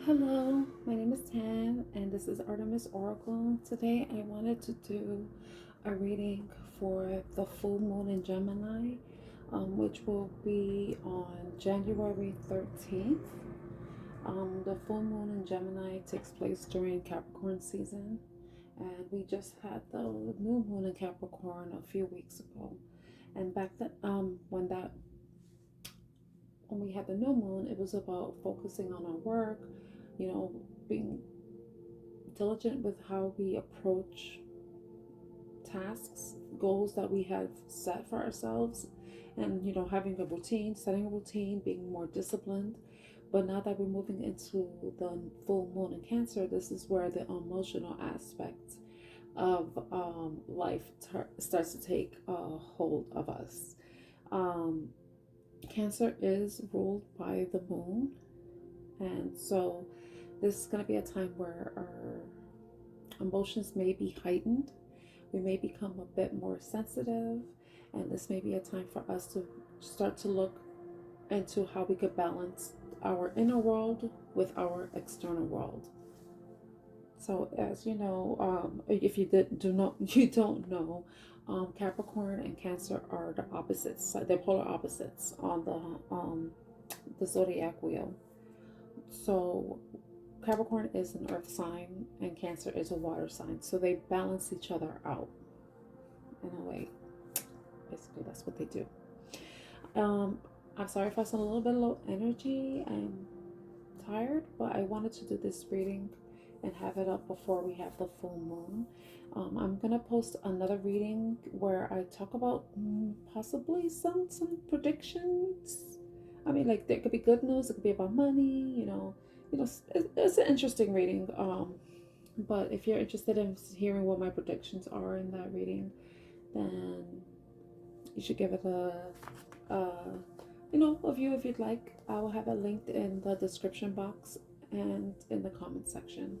Hello, my name is Tam, and this is Artemis Oracle. Today, I wanted to do a reading for the full moon in Gemini, which will be on January 13th. The full moon in Gemini takes place during Capricorn season, and we just had the new moon in Capricorn a few weeks ago. And back then, when we had the new moon, it was about focusing on our work, being diligent with how we approach tasks, goals that we have set for ourselves, and having a routine, setting a routine, being more disciplined. But now that we're moving into the full moon in Cancer, this is where the emotional aspect of life starts to take a hold of us. Um, Cancer is ruled by the moon, and so this is going to be a time where our emotions may be heightened. We may become a bit more sensitive, and this may be a time for us to start to look into how we could balance our inner world with our external world. So, as you know, if you do not, you don't know, Capricorn and Cancer are the opposites. They're polar opposites on the zodiac wheel. So Capricorn is an earth sign and Cancer is a water sign. So they balance each other out in a way. Basically, that's what they do. I'm sorry if I sound a little bit low energy. I'm tired, but I wanted to do this reading and have it up before we have the full moon. I'm gonna post another reading where I talk about possibly some predictions. I mean, like, there could be good news. It could be about money. It's an interesting reading. But if you're interested in hearing what my predictions are in that reading, then you should give it a view if you'd like. I will have it linked in the description box and in the comment section.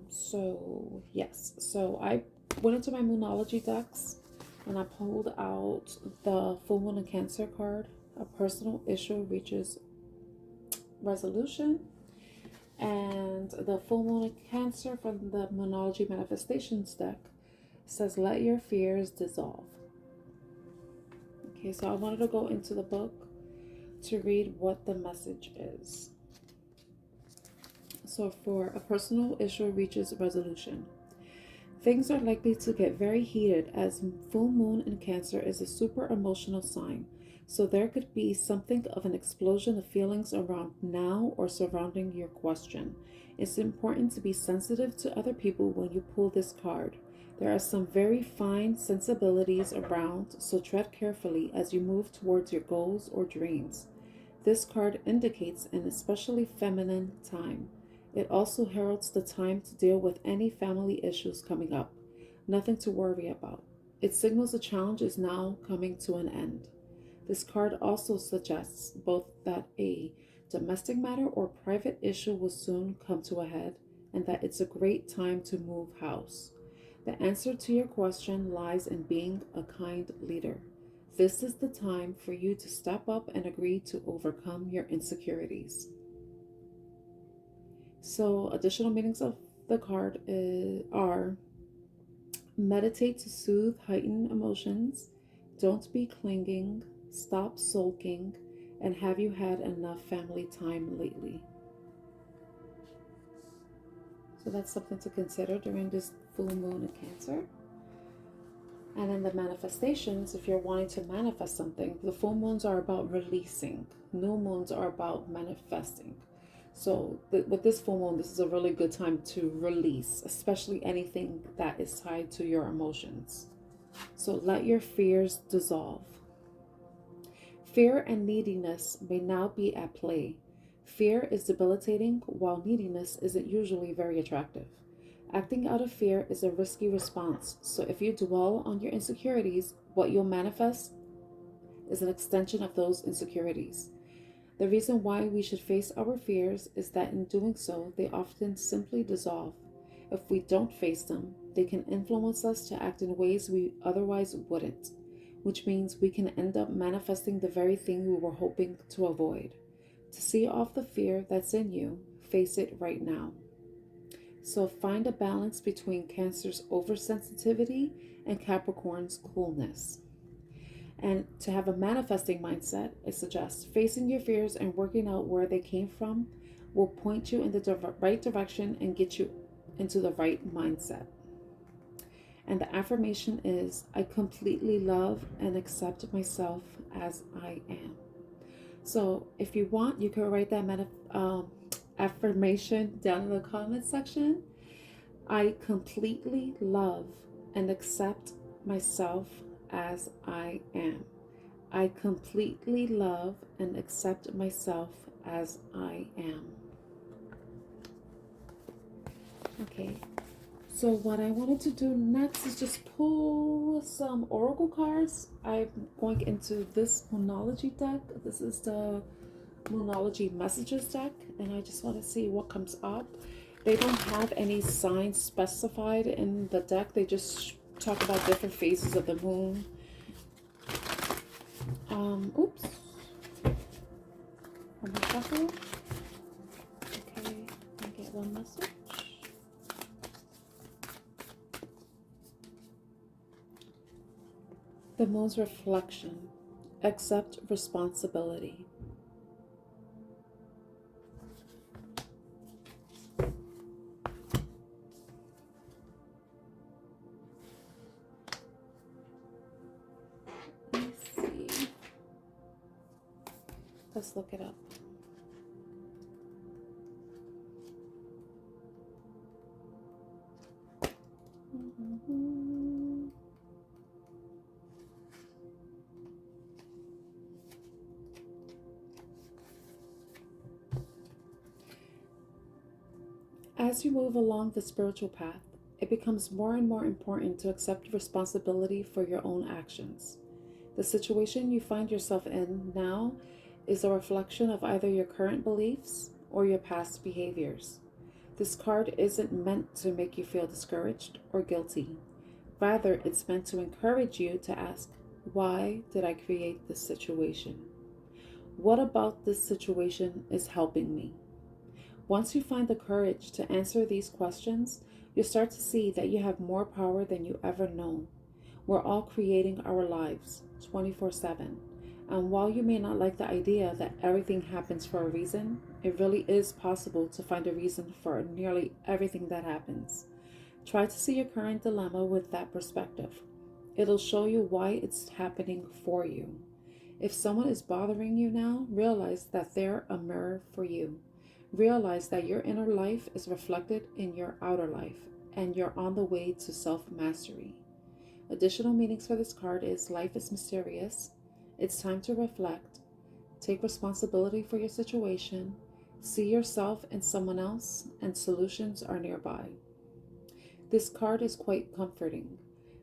So yes, so I went into my Moonology decks and I pulled out the full moon in Cancer card. A personal issue reaches resolution, and the full moon in Cancer from the Moonology manifestations deck says, let your fears dissolve. Okay, so I wanted to go into the book to read what the message is. So for a personal issue reaches resolution. Things are likely to get very heated as full moon in Cancer is a super emotional sign. So there could be something of an explosion of feelings around now or surrounding your question. It's important to be sensitive to other people when you pull this card. There are some very fine sensibilities around, so tread carefully as you move towards your goals or dreams. This card indicates an especially feminine time. It also heralds the time to deal with any family issues coming up. Nothing to worry about. It signals a challenge is now coming to an end. This card also suggests both that a domestic matter or private issue will soon come to a head, and that it's a great time to move house. The answer to your question lies in being a kind leader. This is the time for you to step up and agree to overcome your insecurities. So, additional meanings of the card are meditate to soothe heightened emotions, don't be clinging, stop sulking, and have you had enough family time lately? So that's something to consider during this full moon in Cancer. And in the manifestations, if you're wanting to manifest something, the full moons are about releasing. New moons are about manifesting. So with this full moon, this is a really good time to release, especially anything that is tied to your emotions. So let your fears dissolve. Fear and neediness may now be at play. Fear is debilitating, while neediness isn't usually very attractive. Acting out of fear is a risky response, so if you dwell on your insecurities, what you'll manifest is an extension of those insecurities. The reason why we should face our fears is that in doing so, they often simply dissolve. If we don't face them, they can influence us to act in ways we otherwise wouldn't, which means we can end up manifesting the very thing we were hoping to avoid. To see off the fear that's in you, face it right now. So find a balance between Cancer's oversensitivity and Capricorn's coolness. And to have a manifesting mindset, I suggest facing your fears and working out where they came from will point you in the right direction and get you into the right mindset. And the affirmation is, I completely love and accept myself as I am. So if you want, you can write that affirmation down in the comment section. I completely love and accept myself as I am. I completely love and accept myself as I am. Okay, so what I wanted to do next is just pull some oracle cards. I'm going into this Moonology deck. This is the Moonology Messages deck, and I just want to see what comes up. They don't have any signs specified in the deck. They just talk about different phases of the moon. Oops. One more shuffle. Okay, I get one message. The moon's reflection. Accept responsibility. Let's look it up. As you move along the spiritual path, it becomes more and more important to accept responsibility for your own actions. The situation you find yourself in now is a reflection of either your current beliefs or your past behaviors. This card isn't meant to make you feel discouraged or guilty. Rather, it's meant to encourage you to ask, why did I create this situation? What about this situation is helping me? Once you find the courage to answer these questions, you'll start to see that you have more power than you ever know. We're all creating our lives 24/7. And while you may not like the idea that everything happens for a reason, it really is possible to find a reason for nearly everything that happens. Try to see your current dilemma with that perspective. It'll show you why it's happening for you. If someone is bothering you now, realize that they're a mirror for you. Realize that your inner life is reflected in your outer life, and you're on the way to self-mastery. Additional meanings for this card is life is mysterious. It's time to reflect. Take responsibility for your situation. See yourself and someone else, and solutions are nearby. This card is quite comforting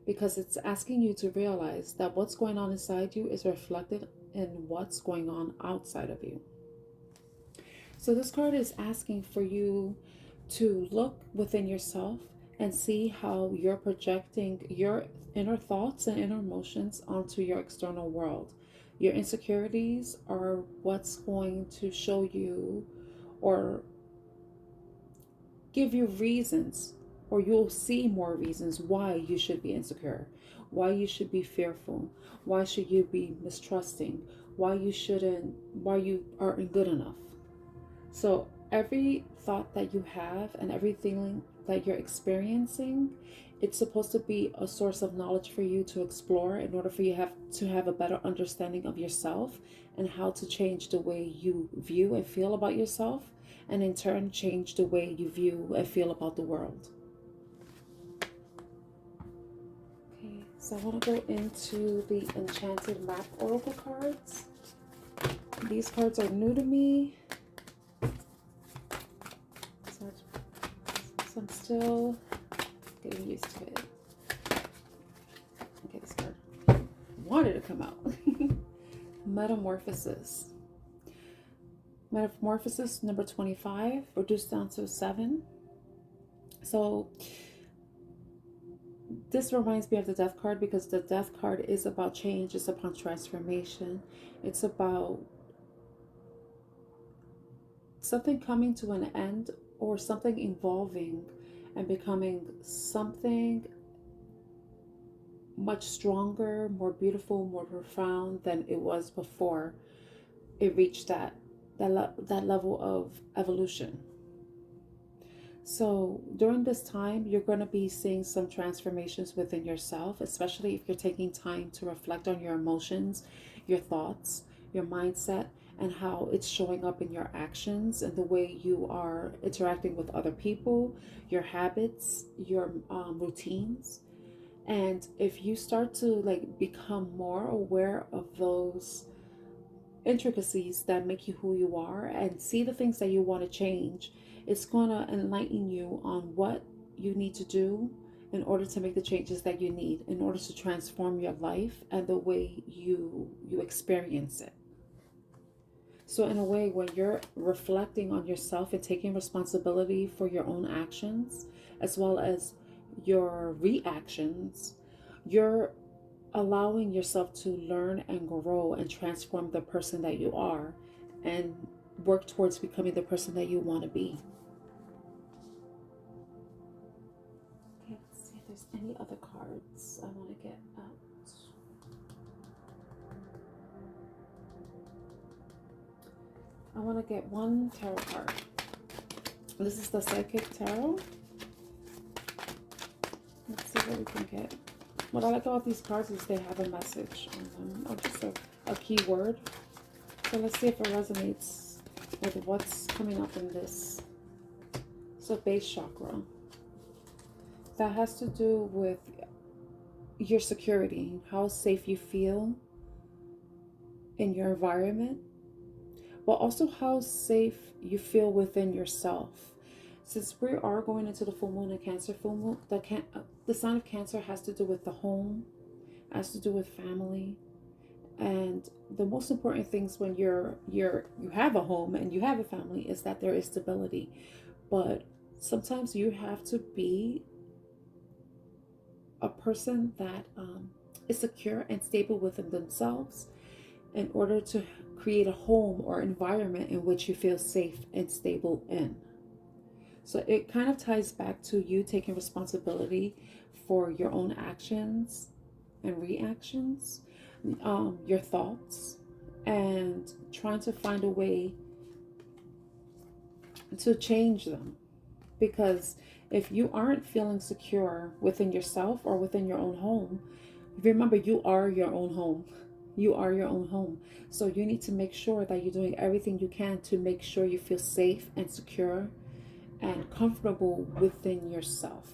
because it's asking you to realize that what's going on inside you is reflected in what's going on outside of you. So this card is asking for you to look within yourself and see how you're projecting your inner thoughts and inner emotions onto your external world. Your insecurities are what's going to show you or give you reasons, or you'll see more reasons why you should be insecure, why you should be fearful, why should you be mistrusting, why you aren't good enough. So every thought that you have and every feeling that you're experiencing, it's supposed to be a source of knowledge for you to explore in order for you to have a better understanding of yourself and how to change the way you view and feel about yourself, and in turn change the way you view and feel about the world. Okay, so I want to go into the Enchanted Map Oracle cards. These cards are new to me. So I'm still getting used to it. Okay, this card wanted to come out. Metamorphosis. Metamorphosis number 25, reduced down to 7. So this reminds me of the Death card because the Death card is about change. It's about transformation. It's about something coming to an end, or something evolving and becoming something much stronger, more beautiful, more profound than it was before it reached that level of evolution. So during this time, you're going to be seeing some transformations within yourself, especially if you're taking time to reflect on your emotions, your thoughts, your mindset, and how it's showing up in your actions and the way you are interacting with other people, your habits, your routines. And if you start to like become more aware of those intricacies that make you who you are and see the things that you want to change, it's going to enlighten you on what you need to do in order to make the changes that you need in order to transform your life and the way you experience it. So in a way, when you're reflecting on yourself and taking responsibility for your own actions as well as your reactions, you're allowing yourself to learn and grow and transform the person that you are and work towards becoming the person that you want to be. Okay, let's see if there's any other cards I want to get out. I want to get one tarot card. This is the Psychic Tarot. Let's see what we can get. What I like about these cards is they have a message on them, or just a key word. So let's see if it resonates with what's coming up in this. So base chakra. That has to do with your security, how safe you feel in your environment, but also how safe you feel within yourself. Since we are going into the full moon and Cancer, full moon, the sign of Cancer has to do with the home, has to do with family, and the most important things when you have a home and you have a family is that there is stability. But sometimes you have to be a person that is secure and stable within themselves in order to create a home or environment in which you feel safe and stable in. So it kind of ties back to you taking responsibility for your own actions and reactions, your thoughts, and trying to find a way to change them. Because if you aren't feeling secure within yourself or within your own home, remember, you are your own home. You are your own home. So you need to make sure that you're doing everything you can to make sure you feel safe and secure and comfortable within yourself,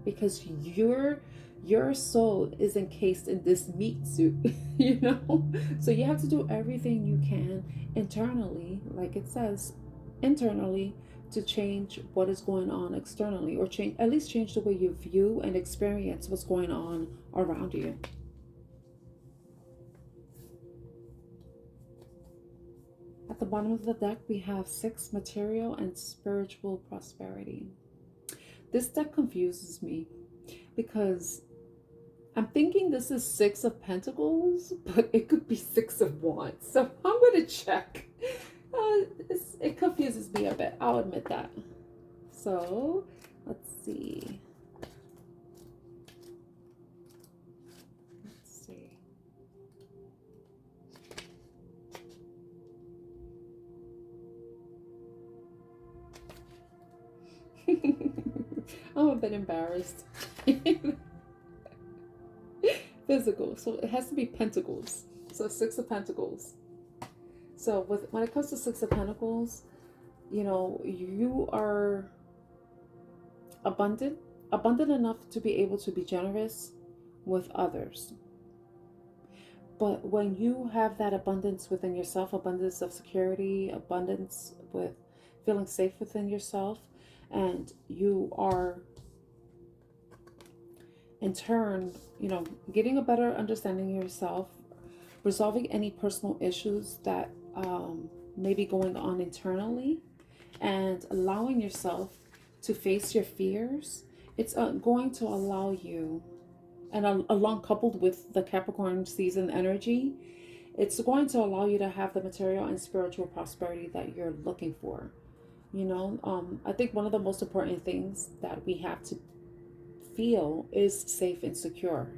because your soul is encased in this meat suit, you know. So you have to do everything you can internally, like it says, internally, to change what is going on externally, or at least change the way you view and experience what's going on around you. At the bottom of the deck, we have 6, material and spiritual prosperity. This deck confuses me because I'm thinking this is 6 of Pentacles, but it could be 6 of Wands. So I'm going to check. It confuses me a bit. I'll admit that. So let's see. I'm a bit embarrassed. Physical. So it has to be Pentacles. So 6 of Pentacles. So when it comes to 6 of Pentacles, you know, you are abundant enough to be able to be generous with others. But when you have that abundance within yourself, abundance of security, abundance with feeling safe within yourself, and you are in turn, you know, getting a better understanding of yourself, resolving any personal issues that may be going on internally, and allowing yourself to face your fears, it's going to allow you, and along coupled with the Capricorn season energy, it's going to allow you to have the material and spiritual prosperity that you're looking for. You know, I think one of the most important things that we have to feel is safe and secure.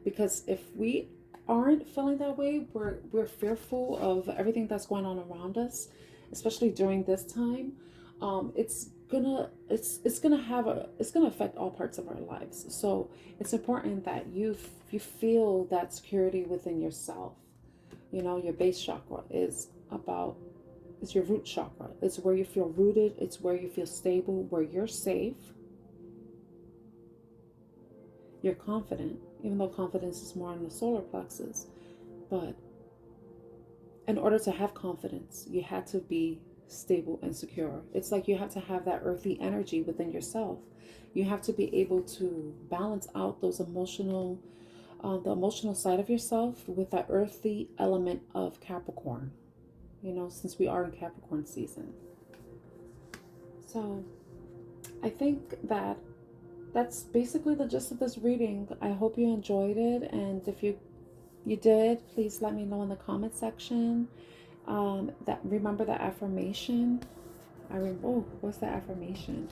Because if we aren't feeling that way, we're fearful of everything that's going on around us, especially during this time. It's gonna affect all parts of our lives. So it's important that you feel that security within yourself. You know, your base chakra is your root chakra. It's where you feel rooted. It's where you feel stable, where you're safe. You're confident, even though confidence is more in the solar plexus. But in order to have confidence, you have to be stable and secure. It's like you have to have that earthy energy within yourself. You have to be able to balance out those the emotional side of yourself with that earthy element of Capricorn. You know, since we are in Capricorn season. So I think that's basically the gist of this reading. I hope you enjoyed it, and if you did, please let me know in the comment section. That remember the affirmation. What's the affirmation?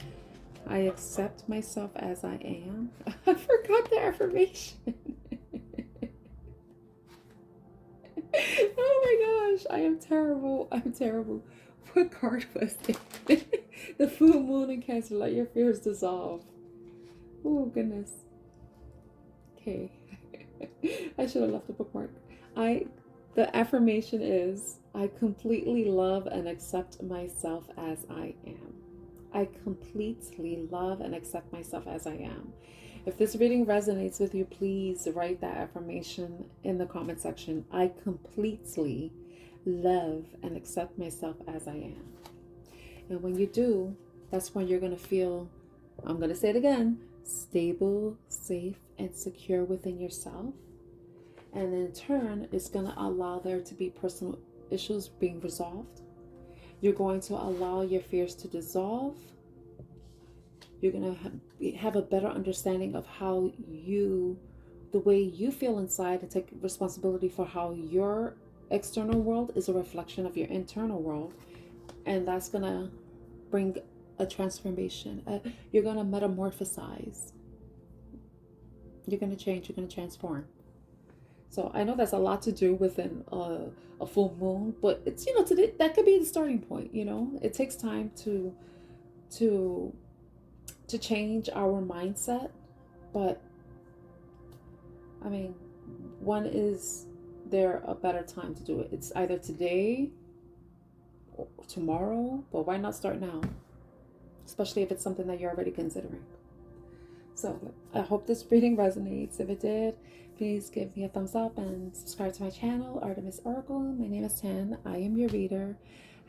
I accept myself as I am. I forgot the affirmation. Oh my gosh, I am terrible. I'm terrible. What card was it? The full moon in Cancer. Let your fears dissolve. Oh goodness. Okay. I should have left the bookmark. The affirmation is, I completely love and accept myself as I am. I completely love and accept myself as I am. If this reading resonates with you, please write that affirmation in the comment section. I completely love and accept myself as I am. And when you do, that's when you're going to feel, I'm going to say it again, stable, safe, and secure within yourself. And in turn, it's going to allow there to be personal issues being resolved. You're going to allow your fears to dissolve. You're going to have a better understanding of how the way you feel inside, and take responsibility for how your external world is a reflection of your internal world. And that's going to bring a transformation. You're going to metamorphosize. You're going to change. You're going to transform. So I know that's a lot to do within a full moon, but it's, you know, today that could be the starting point. You know, it takes time to change our mindset, but I mean, when is there a better time to do it? It's either today or tomorrow, but why not start now? Especially if it's something that you're already considering. So I hope this reading resonates. If it did, please give me a thumbs up and subscribe to my channel, Artemis Oracle. My name is Tan. I am your reader.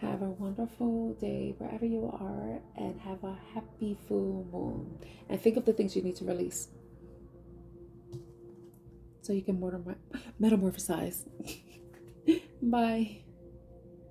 Have a wonderful day wherever you are, and have a happy full moon. And think of the things you need to release so you can metamorphosize. Bye.